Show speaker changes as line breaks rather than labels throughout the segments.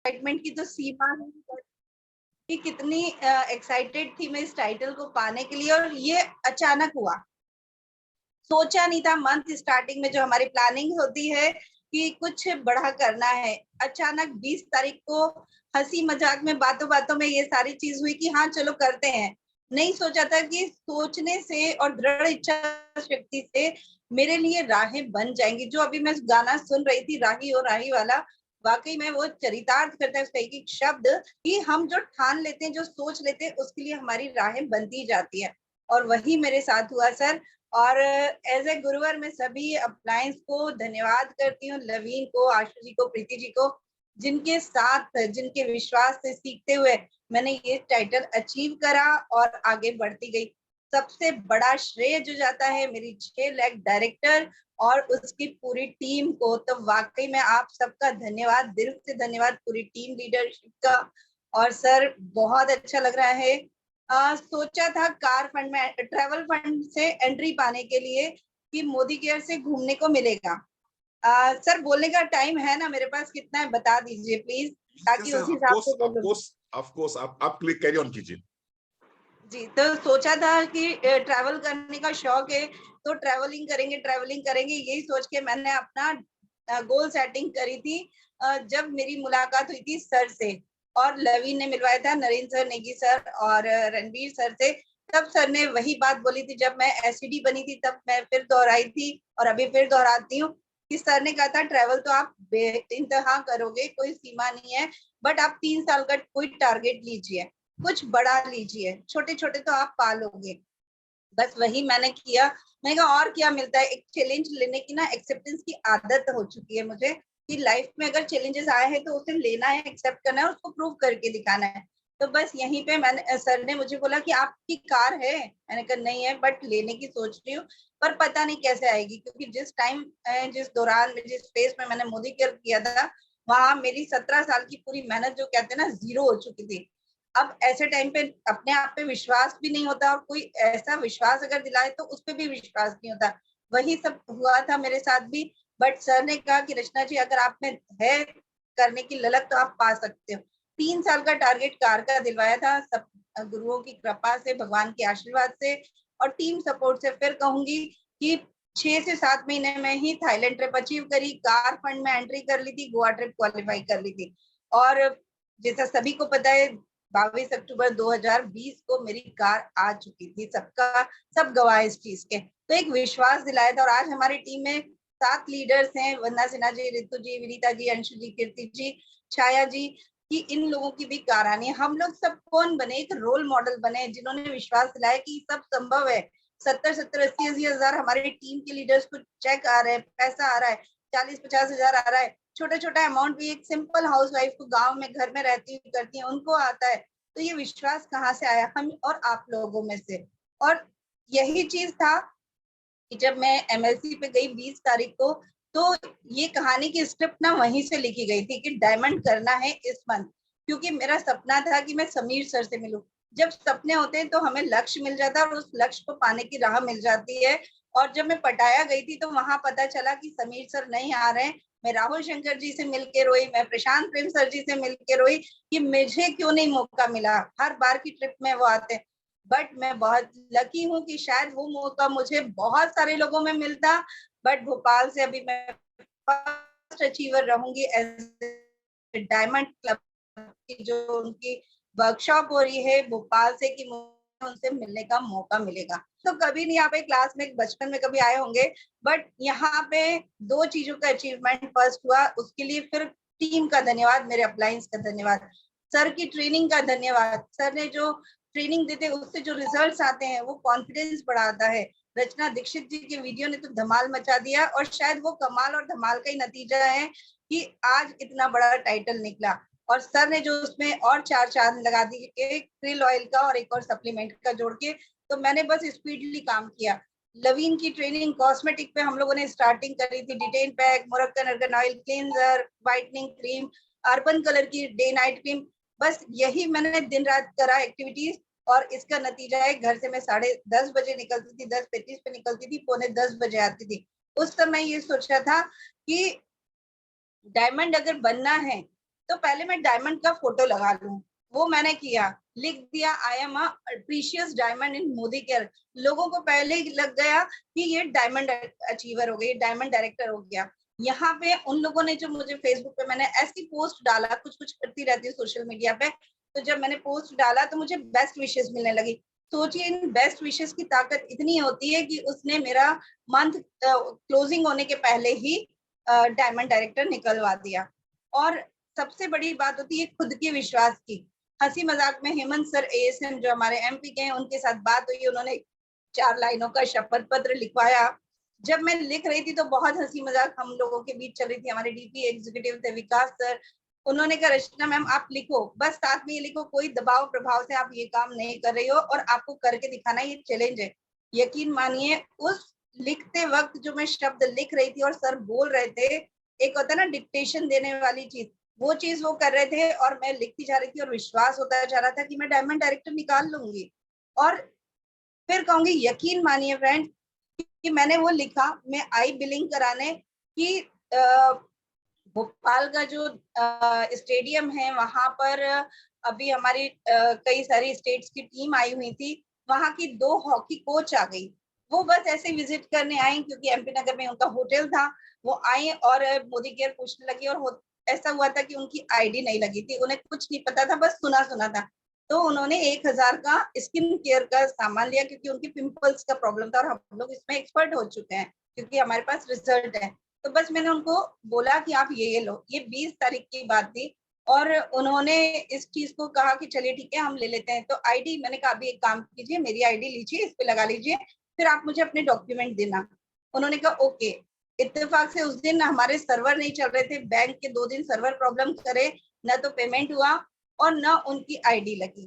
Excitement की तो सीमा नहीं कि कितनी एक्साइटेड थी मैं इस टाइटल को पाने के लिए, और ये अचानक हुआ। सोचा नहीं था। मंथ स्टार्टिंग में जो हमारी प्लानिंग होती है कि कुछ बड़ा करना है, अचानक 20 तारीख को हंसी मजाक में बातों बातों में ये सारी चीज हुई कि हाँ चलो करते हैं। नहीं सोचा था कि सोचने से और दृढ़ इच्छा शक्ति से मेरे लिए राहें बन जाएंगी। जो अभी मैं गाना सुन रही थी, राही और राही वाला, वाकई में वो चरितार्थ करता है उसका एक एक शब्द, कि हम जो ठान लेते हैं, जो सोच लेते हैं, उसके लिए हमारी राहें बनती जाती है। और वही मेरे साथ हुआ सर। और एज ए गुरुवर मैं सभी अप्लायंस को धन्यवाद करती हूँ, लवीन को, आशु जी को, प्रीति जी को, जिनके साथ, जिनके विश्वास से सीखते हुए मैंने ये टाइटल अचीव करा और आगे बढ़ती गई। सबसे बड़ा श्रेय जो जाता है मेरी 6 लाख डायरेक्टर और उसकी पूरी टीम को। तो वाकई में आप सबका धन्यवाद, दिल से धन्यवाद पूरी टीम लीडरशिप का। और सर बहुत अच्छा लग रहा है। सोचा था कार फंड में, ट्रैवल फंड से एंट्री पाने के लिए कि मोदी केयर से घूमने को मिलेगा। सर बोलने का टाइम है ना मेरे पास, कितना है बता दीजिए प्लीज, ताकि उस हिसाब से बोलूं।
ऑफ कोर्स आप क्लिक कैरी ऑन कीजिए।
जी, तो सोचा था कि ट्रैवल करने का शौक है तो ट्रैवलिंग करेंगे, ट्रैवलिंग करेंगे, यही सोच के मैंने अपना गोल सेटिंग करी थी। जब मेरी मुलाकात हुई थी सर से, और लवीन ने मिलवाया था, नरेंद्र सर, नेगी सर और रणवीर सर से, तब सर ने वही बात बोली थी। जब मैं एसईडी बनी थी तब मैं फिर दोहराई थी और अभी फिर दोहराती हूँ कि सर ने कहा था ट्रैवल तो आप बेइंतहा करोगे, कोई सीमा नहीं है, बट आप 3 साल का कोई टारगेट लीजिए, कुछ बड़ा लीजिए, छोटे छोटे तो आप पालोगे। बस वही मैंने किया। मैंने कहा और क्या मिलता है, एक चैलेंज लेने की ना एक्सेप्टेंस की आदत हो चुकी है मुझे, कि लाइफ में अगर चैलेंजेस आए हैं तो उसे लेना है, एक्सेप्ट करना है, उसको प्रूव करके दिखाना है। तो बस यहीं पे मैंने, सर ने मुझे बोला कि आपकी कार है, मैंने कहा नहीं है, बट लेने की सोच रही हूँ, पर पता नहीं कैसे आएगी, क्योंकि जिस टाइम, जिस दौरान, जिस फेज में मैंने मोदी केयर किया था, वहां मेरी 17 साल की पूरी मेहनत जो कहते हैं ना जीरो हो चुकी थी। अब ऐसे टाइम पे अपने आप पे विश्वास भी नहीं होता, और कोई ऐसा विश्वास अगर दिलाए तो उस पे भी विश्वास नहीं होता। वही सब हुआ था मेरे साथ भी। बट सर ने कहा कि रचना जी अगर आप में है करने की ललक तो आप पा सकते हो। 3 साल का टारगेट कार का दिलवाया था, सब गुरुओं की कृपा से, भगवान के आशीर्वाद से और टीम सपोर्ट से। फिर कहूंगी कि 6 से 7 महीने में ही थाईलैंड ट्रिप अचीव करी, कार फंड में एंट्री कर ली थी, गोवा ट्रिप क्वालिफाई कर ली थी। और जैसा सभी को पता है 22 अक्टूबर 2020 को मेरी कार आ चुकी थी। सबका सब गवाह इस चीज के, तो एक विश्वास दिलाया था। और आज हमारी टीम में 7 लीडर्स हैं, वंदना सिन्हा जी, रितु जी, विनीता जी, अंशु जी, कीर्ति जी, छाया जी, कि इन लोगों की भी कार आनी है। हम लोग सब कौन बने, एक रोल मॉडल बने, जिन्होंने विश्वास दिलाया कि सब संभव है। 70-70, 80-80 हजार हमारी टीम के लीडर्स को चेक आ रहे हैं, पैसा आ रहा है, 40-50 हजार आ रहा है। छोटा छोटा अमाउंट भी एक सिंपल हाउस वाइफ को गाँव में घर में रहती हुई करती है उनको आता है। तो ये विश्वास कहाँ से आया, हम और आप लोगों में से। और यही चीज था कि जब मैं एमएलसी पे गई 20 तारीख को, तो ये कहानी की स्क्रिप्ट ना वहीं से लिखी गई थी कि डायमंड करना है इस मंथ, क्योंकि मेरा सपना था कि मैं समीर सर से मिलूं। जब सपने होते हैं तो हमें लक्ष्य मिल जाता है और उस लक्ष्य को पाने की राह मिल जाती है। और जब मैं पटाया गई थी तो वहां पता चला कि समीर सर नहीं आ रहे हैं। मैं राहुल शंकर जी से मिलके रोई, मैं प्रशांत प्रेम सर जी से मिलके रोई कि मुझे क्यों नहीं मौका मिला। हर बार की ट्रिप में वो आते हैं, बट मैं बहुत लकी हूँ कि शायद वो मौका मुझे बहुत सारे लोगों में मिलता। बट भोपाल से अभी मैं फर्स्ट अचीवर रहूंगी एज डायमंड क्लब की जो उनकी वर्कशॉप हो रही है भोपाल से, कि मुझे उनसे मिलने का मौका मिलेगा। तो कभी नहीं, यहाँ पे क्लास में बचपन में कभी आए होंगे, बट यहाँ पे 2 चीजों का अचीवमेंट फर्स्ट हुआ, उसके लिए फिर टीम का धन्यवाद, मेरे अप्लायंस का धन्यवाद, सर की ट्रेनिंग का धन्यवाद। सर ने जो ट्रेनिंग देते उससे जो रिजल्ट्स आते हैं वो कॉन्फिडेंस बढ़ाता है। रचना दीक्षित जी के वीडियो ने तो धमाल मचा दिया, और शायद वो कमाल और धमाल का ही नतीजा है कि आज इतना बड़ा टाइटल निकला। और सर ने जो उसमें और 4 चांद लगा दिए, एक क्रिल ऑयल का और एक और सप्लीमेंट का जोड़ के, तो मैंने बस स्पीडली काम किया। लवीन की ट्रेनिंग कॉस्मेटिक पे हम लोगों ने स्टार्टिंग करी थी, detain pack, Moroccan organ oil cleanser, whitening cream, urban colour की डे नाइट क्रीम, बस यही मैंने दिन रात करा एक्टिविटीज। और इसका नतीजा है, घर से मैं 10:30 बजे निकलती थी, 10:35 पे निकलती थी, पौने 10 बजे आती थी। उस समय ये सोचा था कि डायमंड अगर बनना है तो पहले मैं डायमंड का फोटो लगा लूं। वो मैंने किया, लिख दिया I am a precious diamond in Modi care. लोगों को पहले ही लग गया कि ये डायमंड अचीवर हो गई, ये डायमंड डायरेक्टर हो गया। यहाँ पे उन लोगों ने जो मुझे फेसबुक पे, मैंने ऐसी पोस्ट डाला, कुछ कुछ करती रहती है सोशल मीडिया पे, तो जब मैंने पोस्ट डाला तो मुझे बेस्ट विशेस मिलने लगी। सोचिए इन बेस्ट विशेस की ताकत इतनी होती है कि उसने मेरा मंथ क्लोजिंग होने के पहले ही डायमंड डायरेक्टर निकलवा दिया। और सबसे बड़ी बात होती है खुद के विश्वास की। हंसी मजाक में हेमंत सर एएसएम जो हमारे एमपी के हैं, उनके साथ बात हुई, उन्होंने 4 लाइनों का शपथ पत्र लिखवाया। जब मैं लिख रही थी तो बहुत हंसी मजाक हम लोगों के बीच चल रही थी। हमारे डीपी एग्जीक्यूटिव थे विकास सर, उन्होंने कहा रचना मैम आप लिखो, बस साथ में ये लिखो कोई दबाव प्रभाव से आप ये काम नहीं कर रही हो और आपको करके दिखाना ये चैलेंज है। यकीन मानिए उस लिखते वक्त जो मैं शब्द लिख रही थी और सर बोल रहे थे, एक होता है ना डिक्टेशन देने वाली चीज, वो चीज वो कर रहे थे और मैं लिखती जा रही थी और विश्वास होता जा रहा था कि मैं डायमंड डायरेक्टर निकाल लूंगी। और फिर कहूंगी यकीन मानिए फ्रेंड कि मैंने वो लिखा, मैं आई बिलिंग कराने की भोपाल का जो स्टेडियम है वहां पर अभी हमारी कई सारी स्टेट्स की टीम आई हुई थी। वहां की 2 हॉकी कोच आ गई, वो बस ऐसे विजिट करने आई क्योंकि एमपी नगर में उनका होटल था। वो आई और मोदी केयर पूछने लगी और ऐसा हुआ था कि उनकी आईडी नहीं लगी थी, उन्हें कुछ नहीं पता था, बस सुना सुना था। तो उन्होंने 1000 का स्किन केयर का सामान लिया क्योंकि उनकी पिंपल्स का प्रॉब्लम था और हम लोग इसमें एक्सपर्ट हो चुके हैं क्योंकि हमारे पास रिजल्ट है। तो बस मैंने उनको बोला कि आप ये लो। ये 20 तारीख की बात थी और उन्होंने इस चीज को कहा कि चलिए ठीक है हम ले लेते हैं। तो आईडी मैंने कहा अभी एक काम कीजिए, मेरी आईडी लीजिए, इस पे लगा लीजिए, फिर आप मुझे अपने डॉक्यूमेंट देना। उन्होंने कहा ओके। इत्तेफाक से उस दिन हमारे सर्वर नहीं चल रहे थे, बैंक के 2 दिन सर्वर प्रॉब्लम करे, न तो पेमेंट हुआ और न उनकी आईडी लगी।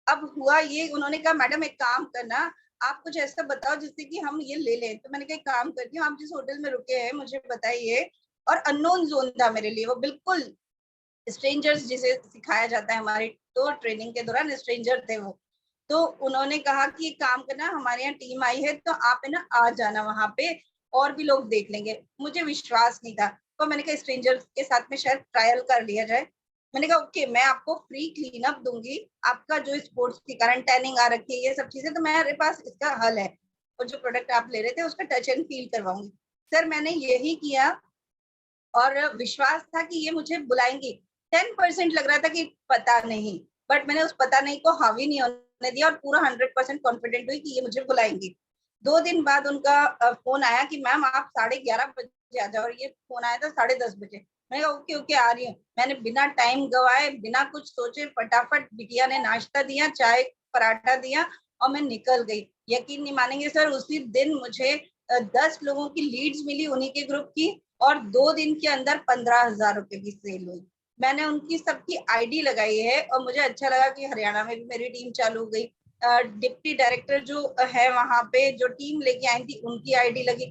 अब हुआ ये, उन्होंने कहा मैडम एक काम करना, आप कुछ ऐसा बताओ जिससे कि हम ये ले लें। तो मैंने कहा एक काम करती हूँ, आप जिस होटल में रुके हैं मुझे बताइए। और अननोन जोन था मेरे लिए, वो बिल्कुल स्ट्रेंजर्स जिसे सिखाया जाता है हमारी तो ट्रेनिंग के दौरान, स्ट्रेंजर थे वो। तो उन्होंने कहा कि एक काम करना, हमारे यहाँ टीम आई है तो आप है ना आ जाना वहां पे, और भी लोग देख लेंगे। मुझे विश्वास नहीं था तो मैंने कहा स्ट्रेंजर्स के साथ में शायद ट्रायल कर लिया जाए। मैंने कहा ओके मैं आपको फ्री क्लीन अप दूंगी, आपका जो स्पोर्ट्स की करंट टैनिंग आ रखी है ये सब चीजें तो मेरे पास इसका हल है, और जो प्रोडक्ट आप ले रहे थे उसका टच एंड फील करवाऊंगी। सर मैंने यही किया और विश्वास था कि ये मुझे बुलाएंगी। 10% लग रहा था कि पता नहीं, बट मैंने उस पता नहीं को हावी नहीं होने दिया और पूरा 100% कॉन्फिडेंट हुई कि ये मुझे बुलाएंगी। 2 दिन बाद उनका फोन आया कि मैम आप 11:30 बजे आ जाओ, और ये फोन आया था 10:30 बजे। मैंने कहा ओके ओके आ रही हूँ। मैंने बिना टाइम गवाए बिना कुछ सोचे फटाफट बिटिया ने नाश्ता दिया, चाय पराठा दिया और मैं निकल गई। यकीन नहीं मानेंगे सर, उसी दिन मुझे 10 लोगों की लीड्स मिली उन्हीं के ग्रुप की, और 2 दिन के अंदर 15,000 रुपए की सेल हुई। मैंने उनकी सबकी आईडी लगाई है और मुझे अच्छा लगा कि हरियाणा में भी मेरी टीम चालू हो गई। डिप्टी डायरेक्टर जो है वहां पे जो टीम लेके आई थी उनकी आईडी लगी।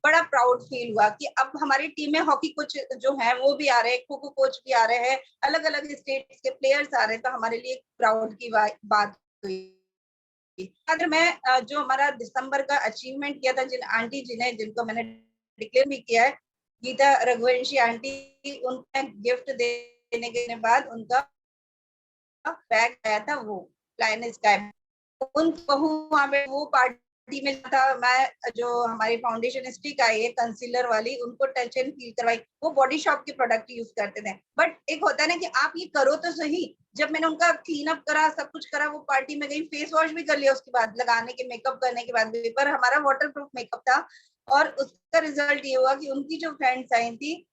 बड़ा प्राउड फील हुआ कि अब हमारी टीम में हॉकी कोच जो है वो भी आ रहे हैं, खो खो कोच भी आ रहे हैं, अलग अलग स्टेट्स के प्लेयर्स आ रहे हैं, तो हमारे लिए प्राउड की बात हुई। अगर मैं जो हमारा दिसंबर का अचीवमेंट किया था, जिन आंटी जी ने जिनको मैंने डिक्लेयर भी किया है, गीता रघुवंशी आंटी, उनका गिफ्ट देने के बाद उनका बैग आया था, वो फ्लाइन स्काई। उन बहू वहां पे वो पार्टी में था। मैं जो हमारी फाउंडेशन स्टिक आई है कंसीलर वाली, उनको टच एंड फील करवाई। वो बॉडी शॉप के प्रोडक्ट यूज करते थे, बट एक होता है ना कि आप ये करो तो सही। जब मैंने उनका क्लीन अप करा, सब कुछ करा, वो पार्टी में गई, फेस वॉश भी कर लिया उसके बाद, लगाने के मेकअप करने के बाद भी, पर हमारा वाटर प्रूफ मेकअप था। और उसका रिजल्ट ये हुआ कि उनकी जो फ्रेंड्स आई थी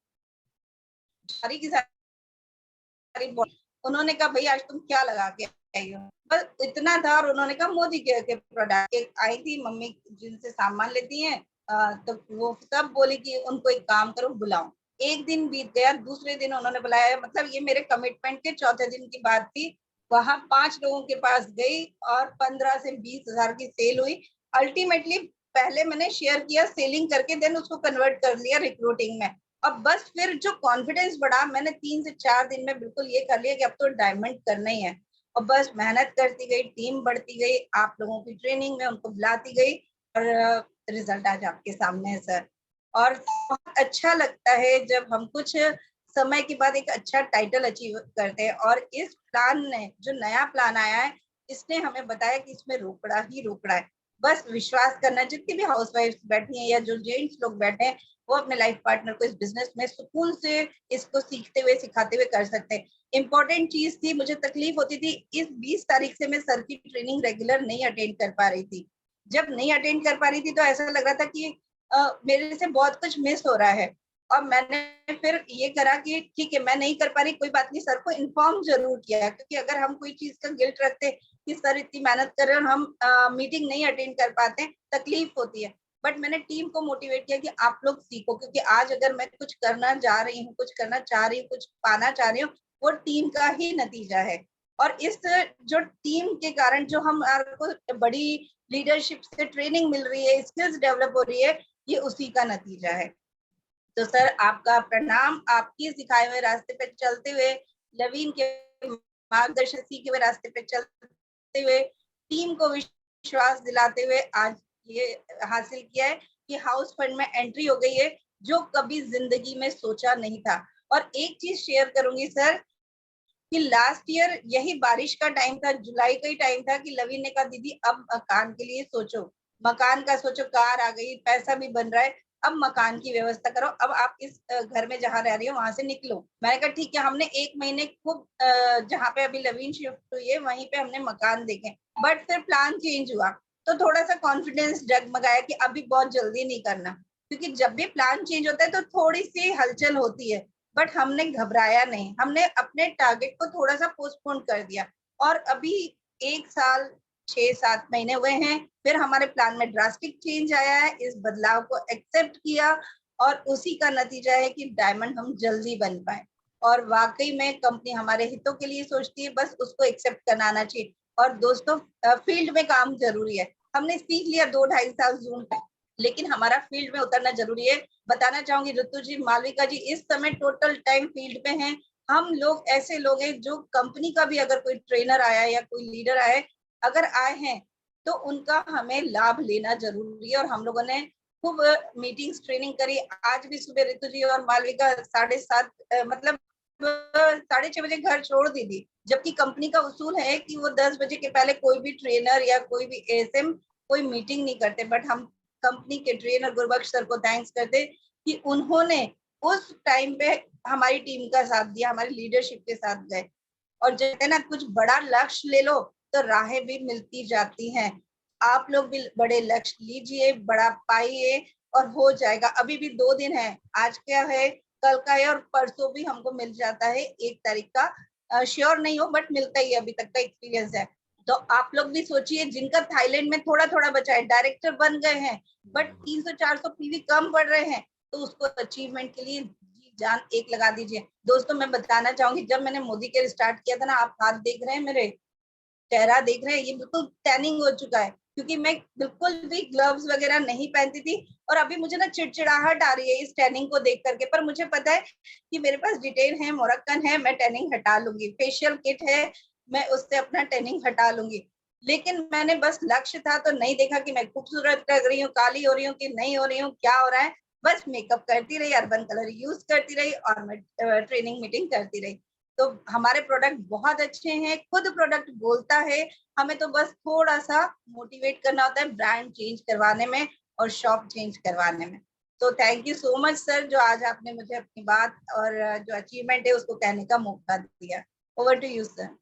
सारी की सारी, उन्होंने कहा भाई आज तुम क्या लगा के आई हो, बस इतना था। और उन्होंने कहा मोदी के प्रोडक्ट। एक आई थी मम्मी जिनसे सामान लेती हैं, तो वो सब बोली कि उनको एक काम करो बुलाओ। एक दिन बीत गया, दूसरे दिन उन्होंने बुलाया, मतलब ये मेरे कमिटमेंट के चौथे दिन की बात थी। वहां 5 लोगों के पास गई और 15 से 20,000 की सेल हुई। अल्टीमेटली पहले मैंने शेयर किया सेलिंग करके, देन उसको कन्वर्ट कर लिया रिक्रूटिंग में। अब बस फिर जो कॉन्फिडेंस बढ़ा, मैंने 3 से 4 दिन में बिल्कुल ये कर लिया कि अब तो डायमंड करना ही है। और बस मेहनत करती गई, टीम बढ़ती गई, आप लोगों की ट्रेनिंग में उनको बुलाती गई, और रिजल्ट आज आपके सामने है सर। और बहुत अच्छा लगता है जब हम कुछ समय के बाद एक अच्छा टाइटल अचीव करते हैं। और इस प्लान ने, जो नया प्लान आया है, इसने हमें बताया कि इसमें रोकड़ा ही रोकड़ा है। बस विश्वास करना, जितनी भी हाउसवाइफ्स बैठी हैं या जो जेंट्स लोग बैठे हैं, वो अपने लाइफ पार्टनर को इस बिजनेस में सुकून से इसको सीखते हुए सिखाते हुए कर सकते हैं। इम्पोर्टेंट चीज थी, मुझे तकलीफ होती थी, इस 20 तारीख से मैं सर की ट्रेनिंग रेगुलर नहीं अटेंड कर पा रही थी। जब नहीं अटेंड कर पा रही थी तो ऐसा लग रहा था कि मेरे से बहुत कुछ मिस हो रहा है। और मैंने फिर ये करा कि ठीक है, मैं नहीं कर पा रही, कोई बात नहीं, सर को इन्फॉर्म जरूर किया, क्योंकि अगर हम कोई चीज का गिल्ट रखते कि सर इतनी मेहनत कर रहे हैं और हम मीटिंग नहीं अटेंड कर पाते, तकलीफ होती है। बट मैंने टीम को मोटिवेट किया कि आप लोग सीखो, क्योंकि आज अगर मैं कुछ करना जा रही हूँ, कुछ करना चाह रही हूँ, कुछ पाना चाह रही हूँ, वो टीम का ही नतीजा है। और इस जो टीम के कारण जो हमारे को बड़ी लीडरशिप से ट्रेनिंग मिल रही है, स्किल्स डेवलप हो रही है, ये उसी का नतीजा है। तो सर आपका प्रणाम, आपके सिखाए हुए रास्ते पे चलते हुए, लवीन के मार्गदर्शन सीखे हुए रास्ते पे चलते हुए, टीम को विश्वास दिलाते हुए आज ये हासिल किया है कि हाउस फंड में एंट्री हो गई है, जो कभी जिंदगी में सोचा नहीं था। और एक चीज शेयर करूंगी सर, कि लास्ट ईयर यही बारिश का टाइम था, जुलाई का ही टाइम था, कि लवी ने कहा दीदी अब मकान के लिए सोचो, मकान का सोचो, कार आ गई, पैसा भी बन रहा है, अब मकान की व्यवस्था करो, अब आप इस घर में जहाँ रह रही हो वहां से निकलो। मैंने कहा ठीक है। हमने 1 महीने खूब जहाँ पे अभी लवीन शिफ्ट हुई है वहीं पे हमने मकान देखे, बट फिर प्लान चेंज हुआ, तो थोड़ा सा कॉन्फिडेंस डगमगाया कि अभी बहुत जल्दी नहीं करना, क्योंकि जब भी प्लान चेंज होता है तो थोड़ी सी हलचल होती है। बट हमने घबराया नहीं, हमने अपने टारगेट को थोड़ा सा पोस्टपोन कर दिया। और अभी 1 साल 6-7 महीने हुए हैं, फिर हमारे प्लान में ड्रास्टिक चेंज आया है, इस बदलाव को एक्सेप्ट किया, और उसी का नतीजा है कि डायमंड हम जल्दी बन पाए। और वाकई में कंपनी हमारे हितों के लिए सोचती है, बस उसको एक्सेप्ट कराना चाहिए। और दोस्तों, फील्ड में काम जरूरी है, हमने सीख लिया 2-2.5 साल जून पे, लेकिन हमारा फील्ड में उतरना जरूरी है। बताना चाहूंगी ऋतु जी, मालविका जी इस समय टोटल टाइम फील्ड पे हैं। हम लोग ऐसे लोग हैं जो कंपनी का भी अगर कोई ट्रेनर आया या कोई लीडर आए, अगर आए हैं तो उनका हमें लाभ लेना जरूरी है। और हम लोगों ने खूब मीटिंग्स ट्रेनिंग करी। आज भी सुबह ऋतु जी और मालविका 7:30 मतलब 6:30 बजे घर छोड़ दी थी, जबकि कंपनी का उसूल है कि वो 10 बजे के पहले कोई भी ट्रेनर या कोई भी एएसएम कोई मीटिंग नहीं करते। बट हम कंपनी के ट्रेनर गुरबख्श सर को थैंक्स करते कि उन्होंने उस टाइम पे हमारी टीम का साथ दिया, हमारी लीडरशिप के साथ गए। और कहते हैं ना, कुछ बड़ा लक्ष्य ले लो तो राहें भी मिलती जाती हैं। आप लोग भी बड़े लक्ष्य लीजिए, बड़ा पाइए, और हो जाएगा। अभी भी 2 दिन है, आज क्या है, कल का है, और परसों भी हमको मिल जाता है 1 तारीख का। श्योर नहीं हो बट मिलता ही, अभी तक का एक्सपीरियंस है। तो आप लोग भी सोचिए, जिनका थाईलैंड में थोड़ा थोड़ा बचा है, डायरेक्टर बन गए हैं बट 300-400 पीवी कम पड़ रहे हैं, तो उसको अचीवमेंट के लिए जी जान एक लगा दीजिए। दोस्तों, मैं बताना चाहूंगी, जब मैंने मोदी केयर स्टार्ट किया था ना, आप हाथ देख रहे हैं, मेरे चेहरा देख रहे हैं, ये बिल्कुल टैनिंग हो चुका है, क्योंकि मैं बिल्कुल भी ग्लव्स वगैरह नहीं पहनती थी। और अभी मुझे ना चिड़चिड़ाहट आ रही है इस टैनिंग को देख करके, पर मुझे पता है कि मेरे पास डिटेल है, मोरक्कन है, मैं टैनिंग हटा लूंगी, फेशियल किट है, मैं उससे अपना टैनिंग हटा लूंगी। लेकिन मैंने बस लक्ष्य था, तो नहीं देखा कि मैं खूबसूरत लग रही हूँ, काली हो रही हूँ कि नहीं हो रही हूँ, क्या हो रहा है। बस मेकअप करती रही, अर्बन कलर यूज करती रही, और मैं ट्रेनिंग मीटिंग करती रही। तो हमारे प्रोडक्ट बहुत अच्छे हैं, खुद प्रोडक्ट बोलता है, हमें तो बस थोड़ा सा मोटिवेट करना होता है ब्रांड चेंज करवाने में और शॉप चेंज करवाने में। तो thank you so much sir, जो आज आपने मुझे अपनी बात और जो अचीवमेंट है उसको कहने का मौका दिया। Over to you sir.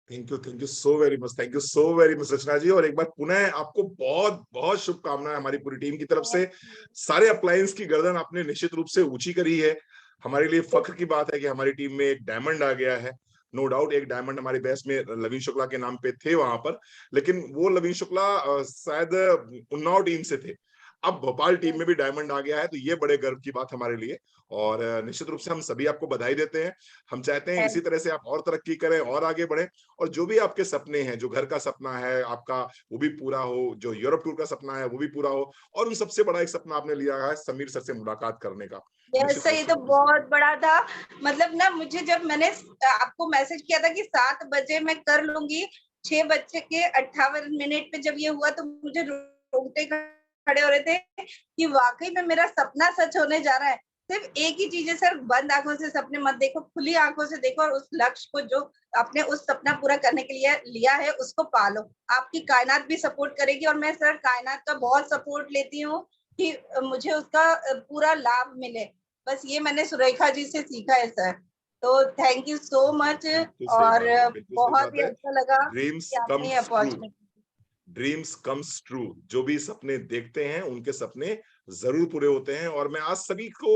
Thank you so very much, thank you so very much Rachna ji. और एक बार पुनः आपको बहुत बहुत शुभकामनाएं हमारी पूरी टीम की तरफ से। सारे अप्लायंस की गर्दन आपने निश्चित रूप से ऊंची करी है। हमारे लिए फख्र की बात है कि हमारी टीम में एक डायमंड आ गया है। नो डाउट, एक डायमंड हमारे बैच में लवीन शुक्ला के नाम पे थे वहां पर, लेकिन वो लवीन शुक्ला शायद उन्नाव टीम से थे। अब भोपाल टीम में भी डायमंड आ गया है, तो ये बड़े गर्व की बात हमारे लिए। और निश्चित रूप से हम सभी आपको बधाई देते हैं। हम चाहते हैं इसी तरह से आप और तरक्की करें और आगे बढ़ें, और जो भी आपके सपने हैं, जो घर का सपना है आपका वो भी पूरा हो, जो यूरोप टूर का सपना है वो भी पूरा हो, और उन सबसे बड़ा एक सपना आपने लिया है समीर सर से मुलाकात करने का।
यस सर, ये तो बहुत बड़ा था। मतलब ना, मुझे जब मैंने आपको मैसेज किया था कि 7 बजे मैं कर लूंगी, 6:58 पे जब ये हुआ तो मुझे रोंगटे खड़े हो रहे थे कि वाकई में मेरा सपना सच होने जा रहा है। सिर्फ एक ही चीज है सर, बंद आंखों से सपने मत देखो, खुली आंखों से देखो और उस लक्ष्य को जो आपने उस सपना पूरा करने के लिए लिया है उसको पालो। आपकी कायनात भी सपोर्ट करेगी और मैं सर कायनात का बहुत सपोर्ट लेती हूँ कि मुझे उसका पूरा लाभ मिले। बस ये मैंने सुरेखा जी से सीखा है सर। तो थैंक यू सो मच।
बिल्कुल सही
और
बात है, बिल्कुल सही
बहुत
बात
ही
है।
अच्छा लगा
ड्रीम्स
कि आपने ये
comes true,
opportunity.
Dreams comes true. जो भी सपने देखते हैं उनके सपने जरूर पूरे होते हैं। और मैं आज सभी को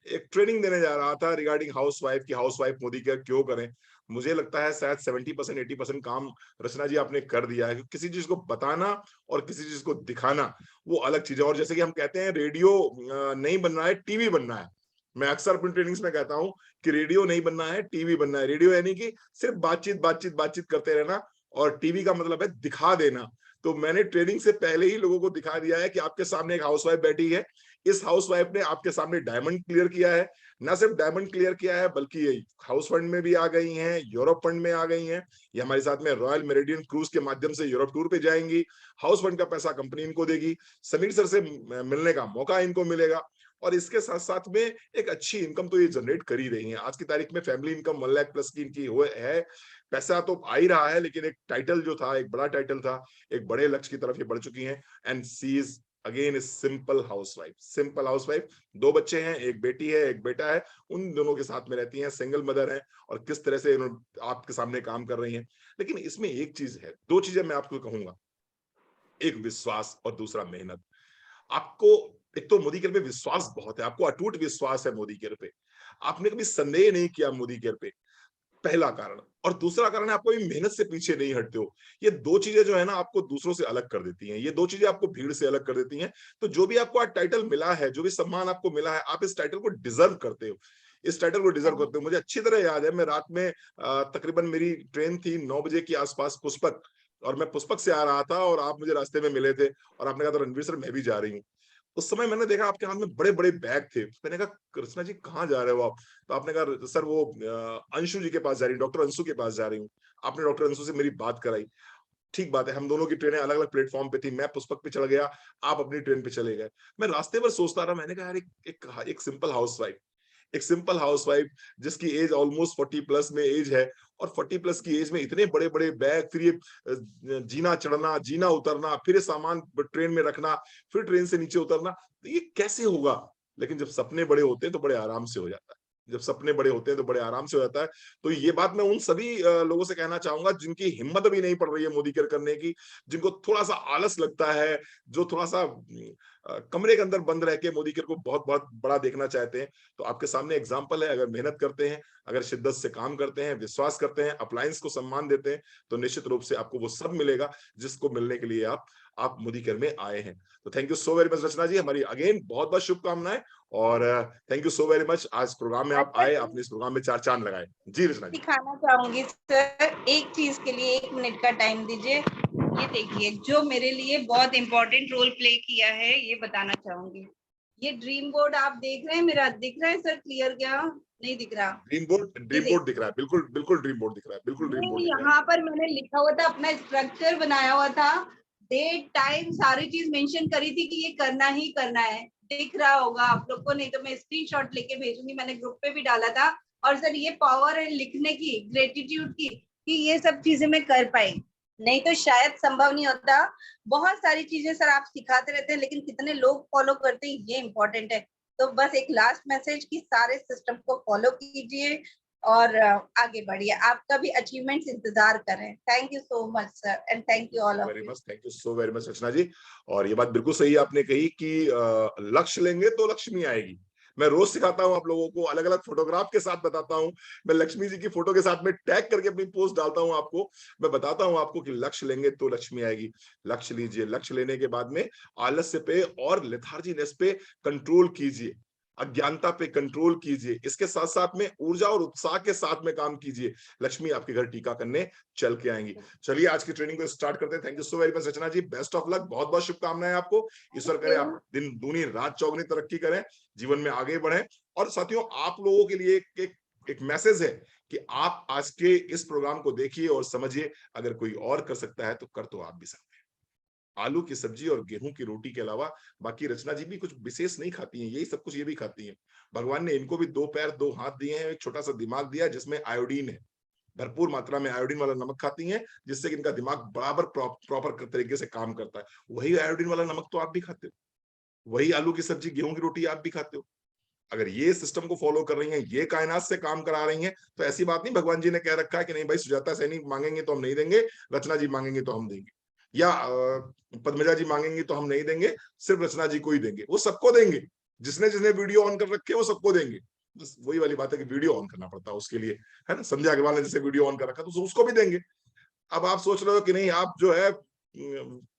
एक ट्रेनिंग देने जा रहा था रिगार्डिंग हाउसवाइफ की, हाउसवाइफ मोदी केयर क्यों करें। मुझे लगता है शायद 70% 80% काम रचना जी आपने कर दिया है। किसी चीज को बताना और किसी चीज को दिखाना वो अलग चीज है। और जैसे कि हम कहते हैं रेडियो नहीं बनना है, टीवी बनना है। मैं अक्सर अपनी ट्रेनिंग्स में कहता हूं कि रेडियो नहीं बनना है, टीवी बनना है। रेडियो यानी कि सिर्फ बातचीत बातचीत बातचीत करते रहना, और टीवी का मतलब है दिखा देना। तो मैंने ट्रेनिंग से पहले ही लोगों को दिखा दिया है कि आपके सामने एक हाउसवाइफ बैठी है। इस हाउसवाइफ ने आपके सामने डायमंड क्लियर किया है। ना सिर्फ डायमंड क्लियर किया है बल्कि ये हाउस फंड में भी आ गई हैं, यूरोप फंड में आ गई हैं। ये हमारे साथ में रॉयल मेरिडियन क्रूज के माध्यम से यूरोप टूर पे जाएंगी। हाउस फंड का पैसा कंपनी इनको देगी। समीर सर से मिलने का मौका इनको मिलेगा। और इसके साथ साथ में एक अच्छी इनकम तो ये जनरेट कर ही रही है। आज की तारीख में फैमिली इनकम 1 लाख प्लस की इनकी हुए है। पैसा तो आ ही रहा है, लेकिन एक टाइटल जो था, एक बड़ा टाइटल था, एक बड़े लक्ष्य की तरफ ये बढ़ चुकी हैं। And she is again simple housewife, simple housewife. 2 बच्चे हैं, एक बेटी है एक बेटा है, उन दोनों के साथ में रहती हैं, सिंगल मदर है। और किस तरह से इन्होंने आपके सामने काम कर रही हैं। लेकिन इसमें एक चीज है, 2 चीजें मैं आपको कहूंगा, एक विश्वास और दूसरा मेहनत। आपको एक तो मोदी केयर पे विश्वास बहुत है, आपको अटूट विश्वास है मोदी केयर पे, आपने कभी संदेह नहीं किया मोदी केयर पे, पहला कारण। और दूसरा कारण है आपको भी मेहनत से पीछे नहीं हटते हो। ये 2 चीजें जो है ना आपको दूसरों से अलग कर देती हैं, ये 2 चीजें आपको भीड़ से अलग कर देती हैं। तो जो भी आपको आज टाइटल मिला है, जो भी सम्मान आपको मिला है, आप इस टाइटल को डिजर्व करते हो, इस टाइटल को डिजर्व करते हो। मुझे अच्छी तरह याद है, मैं रात में तकरीबन मेरी ट्रेन थी 9 बजे के आसपास पुष्पक, और मैं पुष्पक से आ रहा था और आप मुझे रास्ते में मिले थे और आपने कहा था रणवीर सर मैं भी जा रही हूँ। उस समय मैंने देखा आपके हाथ में बड़े बड़े बैग थे। मैंने कहा कृष्णा जी कहाँ जा रहे हो आप। तो आपने कहा सर वो अंशु जी के पास जा रही हूँ, डॉक्टर अंशु के पास जा रही हूँ। आपने डॉक्टर अंशु से मेरी बात कराई। ठीक बात है, हम दोनों की ट्रेनें अलग अलग प्लेटफॉर्म पे थी, मैं पुष्पक पे चढ़ गया, आप अपनी ट्रेन पे चले गए। मैं रास्ते पर सोचता रहा, मैंने कहा यार एक सिंपल हाउसवाइफ, एक सिंपल हाउसवाइफ जिसकी एज ऑलमोस्ट 40 प्लस में एज है, और 40 प्लस की एज में इतने बड़े बड़े बैग, फिर ये जीना चढ़ना जीना उतरना, फिर ये सामान ट्रेन में रखना, फिर ट्रेन से नीचे उतरना, तो ये कैसे होगा। लेकिन जब सपने बड़े होते हैं तो बड़े आराम से हो जाता है, जब सपने बड़े होते हैं तो बड़े आराम से हो जाता है। तो ये बात मैं उन सभी लोगों से कहना चाहूंगा जिनकी हिम्मत भी नहीं पड़ रही है मोदी केयर करने की, जिनको थोड़ा सा आलस लगता है, जो थोड़ा सा कमरे के अंदर बंद रह के मोदी केयर को बहुत बहुत बड़ा देखना चाहते हैं। तो आपके सामने एग्जाम्पल है, अगर मेहनत करते हैं, अगर शिद्दत से काम करते हैं, विश्वास करते हैं, अप्लायंस को सम्मान देते हैं, तो निश्चित रूप से आपको वो सब मिलेगा जिसको मिलने के लिए आप मोदी केयर में आए हैं। तो thank you so very much Rachna ji, हमारी अगेन बहुत बहुत शुभकामनाएं। और thank you so very much, आज प्रोग्राम में आप
अच्छा,
आए, आपने इस प्रोग्राम में 4 चांद लगाए। जी रचना जी।
दिखाना चाहूंगी सर, एक चीज के लिए 1 मिनट का टाइम दीजिए। ये देखिए जो मेरे लिए बहुत इंपॉर्टेंट रोल प्ले किया है, ये बताना चाहूंगी। ये ड्रीम बोर्ड आप देख रहे हैं, मेरा दिख रहा है सर क्लियर क्या? नहीं दिख रहा? ये
ड्रीम बोर्ड दिख रहा है, बिल्कुल बिल्कुल ड्रीम बोर्ड दिख रहा है, बिल्कुल ड्रीम बोर्ड
ये
दिख रहा है।
यहाँ पर मैंने लिखा हुआ था, अपना स्ट्रक्चर बनाया हुआ था, डेट टाइम सारी चीज मेंशन करी थी कि ये करना ही करना है। दिख रहा होगा आप लोग को, नहीं तो मैं स्क्रीनशॉट लेके भेजूंगी, मैंने ग्रुप पे भी डाला था। और सर ये पावर है लिखने की, ग्रेटिट्यूड की, कि ये सब चीजें मैं कर पाई, नहीं तो शायद संभव नहीं होता। बहुत सारी चीजें सर आप सिखाते रहते हैं, लेकिन कितने लोग फॉलो करते हैं ये इम्पोर्टेंट है। तो बस एक लास्ट मैसेज कि सारे सिस्टम को फॉलो कीजिए और आगे बढ़िए, आपका भी अचीवमेंट्स इंतजार कर रहे हैं। Thank you so much sir, and thank you all of
very
you.
Much, thank you so very much Rachna ji. और ये बात बिल्कुल सही आपने कही कि लक्ष्य लेंगे तो लक्ष्मी आएगी। मैं रोज सिखाता हूँ आप लोगों को, अलग अलग फोटोग्राफ के साथ बताता हूँ। मैं लक्ष्मी जी की फोटो के साथ में टैग करके अपनी पोस्ट डालता हूँ आपको। मैं बताता हूँ आपको कि लक्ष्य लेंगे तो लक्ष्मी आएगी। लक्ष्य लीजिए, लक्ष्य लेने के बाद में आलस्य पे और लेथार्जीनेस पे कंट्रोल कीजिए, अज्ञानता पे कंट्रोल कीजिए, इसके साथ साथ में ऊर्जा और उत्साह के साथ में काम कीजिए। लक्ष्मी आपके घर टीका करने चल के आएंगी। चलिए आज की ट्रेनिंग को स्टार्ट करते हैं। Thank you so very much Rachna ji, best of luck, बहुत बहुत शुभकामनाएं आपको। ईश्वर करे आप दिन दूनी रात चौगुनी तरक्की करें, जीवन में आगे बढ़ें। और साथियों आप लोगों के लिए एक मैसेज है कि आप आज के इस प्रोग्राम को देखिए और समझिए, अगर कोई और कर सकता है तो कर तो आप भी सकते हैं। आलू की सब्जी और गेहूं की रोटी के अलावा बाकी रचना जी भी कुछ विशेष नहीं खाती हैं, यही सब कुछ ये भी खाती हैं। भगवान ने इनको भी 2 पैर 2 हाथ दिए हैं, एक छोटा सा दिमाग दिया जिसमें आयोडीन है, भरपूर मात्रा में आयोडीन वाला नमक खाती हैं, जिससे कि इनका दिमाग बराबर प्रॉपर तरीके से काम करता है। वही आयोडीन वाला नमक तो आप भी खाते हो, वही आलू की सब्जी गेहूं की रोटी आप भी खाते हो। अगर ये सिस्टम को फॉलो कर रही हैं, ये कायनात से काम करा रही हैं, तो ऐसी बात नहीं भगवान जी ने कह रखा है कि नहीं भाई सुजाता सैनी मांगेंगे तो हम नहीं देंगे, रचना जी मांगेंगे तो हम देंगे, या पद्मजा जी मांगेंगे तो हम नहीं देंगे, सिर्फ रचना जी को ही देंगे। वो सबको देंगे, जिसने जिसने वीडियो ऑन कर रखे वो सबको देंगे। बस वही वाली बात है कि वीडियो ऑन करना पड़ता है उसके लिए, है ना। संध्या अग्रवाल ने जैसे वीडियो ऑन कर रखा तो उसको भी देंगे। अब आप सोच रहे हो कि नहीं आप जो है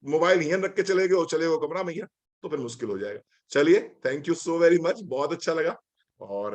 मोबाइल यहीं रख के चले गए, चले गए कमरा में, तो फिर मुश्किल हो जाएगा। चलिए, thank you so very much, बहुत अच्छा लगा। और